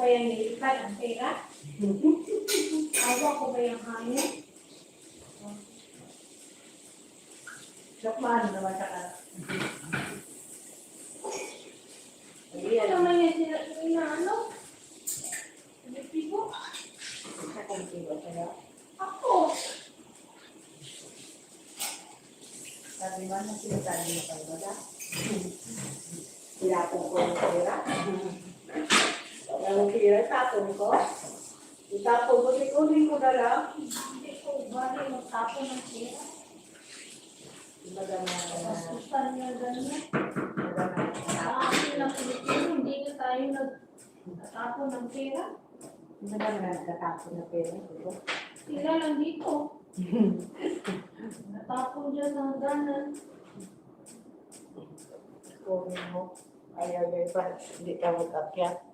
ba yung nilipad ang pera? Awa ko ba yung hangin? Sakmahan naman sa ka. Hindi ko naman yung ano? Hindi ko. Sa kumpi ba sa'yo? Ako. Sabi mo na sinasabi mo kayo ba na? Tinapon ko yung pera. Ang pera, tapon ko. Itapon ko, sikunin ko na lang. Hindi ko bali magtapon ng pera. Basusan niya ganyan. Sa akin na Pilipino, hindi na tayo nagtatapon ng pera. Hindi naman nagtatapon na pera. Sila lang dito. Natapon dyan sa hangganan. Kunin mo. Ayaw niya pa. Hindi ka mag-akyat.